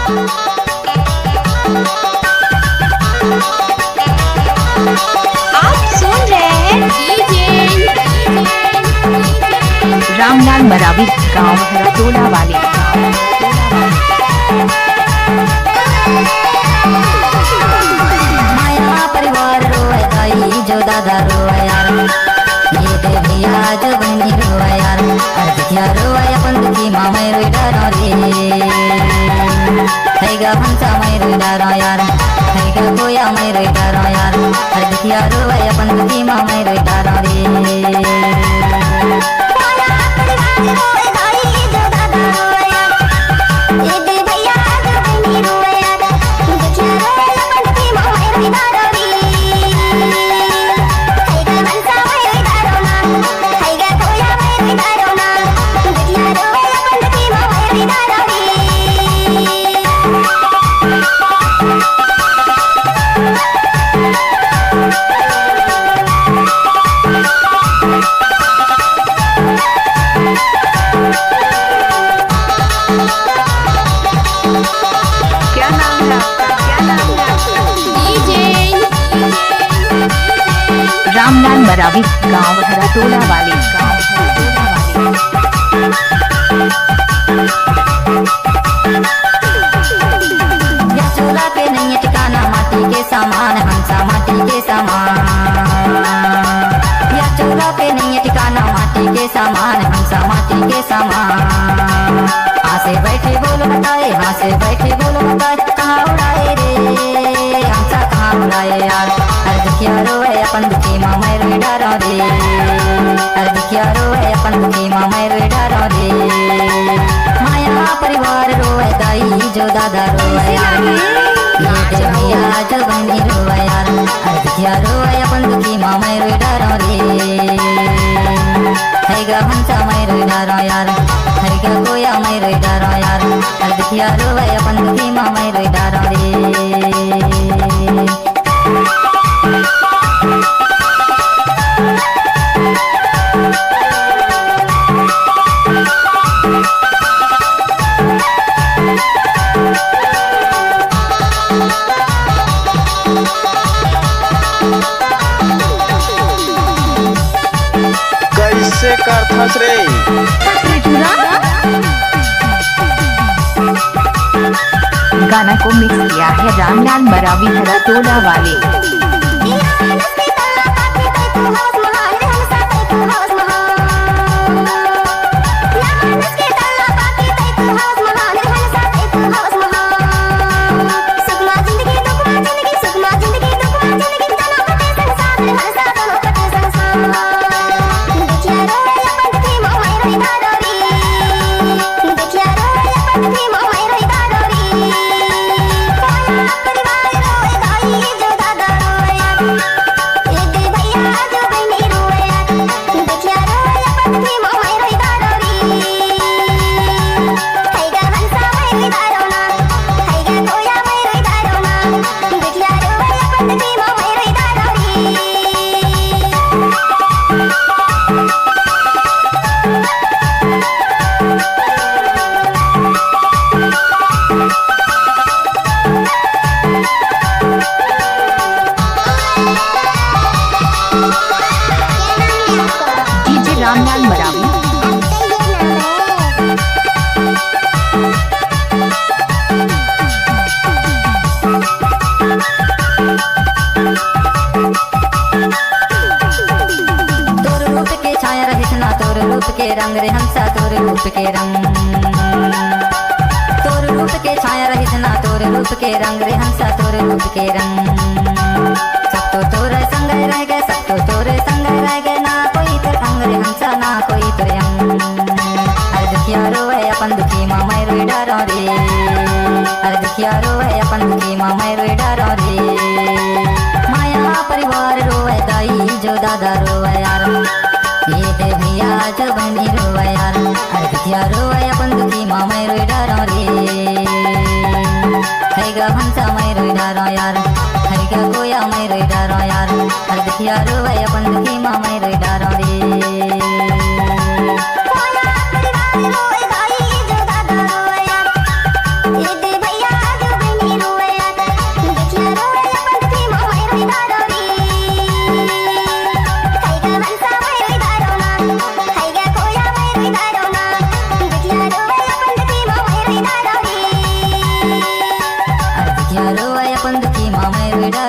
आप सुन रहे हैं रामलाल मरावी, गांव हरतोला वाले। माया परिवार रोए दाई जो दादा रोए यार, ये दे भैया जो बहनी रोए यार, अर्धिया रोए अपन दुखी मामे रोई डरो रे, हैगा हंसा मैं रोई डरो यार, हैगा कोया मैं रोई डरो यार, अर्धिया रोए अपन दुखी मामे रोई डरो रे। रामलाल मरावी, गांव हरतोला वाले। चूल्हा पे नहीं है ठिकाना माटी के सामान, हंसा माटी के सामान, या चूल्हा पे नहीं है ठिकाना माटी के सामान, हंसा माटी के सामान। हाँ से बैठे बोलो बताए, हाँ से बैठे बोलो बताए, कहाँ उड़ाए रे हंसा कहाँ उड़ाए यार, अर्धिया रोए अपन दुखी मामे रोई डरो रे, अर्धिया रोए अपन दुखी मामे रोई डरो रे। माया परिवार रोए दाई जो दादा रोए यार, ये दे भैया जो बहनी रोए यार, अर्धिया रोए अपन दुखी मामे रोई डरो रे, हैगा हंसा मैं रोई डरो यार, हैगा कोया मैं रोई डरो यार, अर्धिया रोए अपन दुखी मामे रोई डरो रे। कैसे करथस रे? गाना को मिक्स किया है रामलाल मरावी, हरतोला वाले। रामलाल मरावी। तोर रूप के छाया रहित ना, तोर रूप के रंग रे हंसा, तोर रूप के रंग, तोर रूप के छाया रहित ना, तोर रूप के रंग रे हंसा, तोर रूप के रंग। सब तो तोरे संग रह गए, सब तो तोरे संग रह गए, ना कोई तेरे अंग रे हंसा, ना कोई तेरे अंग। अर्धिया रोए अपन दुखी मामे रोई डरो रे, अर्धिया रोए अपन दुखी मामे रोई डरो रे। माया परिवार रोए दाई जो दादा रोए यार, ये दे भैया जो बहनी रोए यार, अर्धिया रोए अपन दुखी मामे रोई डरो रे, हैगा हंसा मैं रोई डरो यार, हैगा कोया मैं रोई डरो यार, अर्धिया रोए अपन दुखी मामे रोई डरो रे।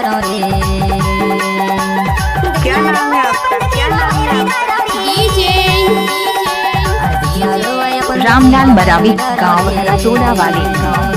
करो रे। क्या नाम है आपका? क्या नाम है आपका? डीजे अर्जिया लो अपन रामलाल बरावी, गाँव है रतोड़ा वाले।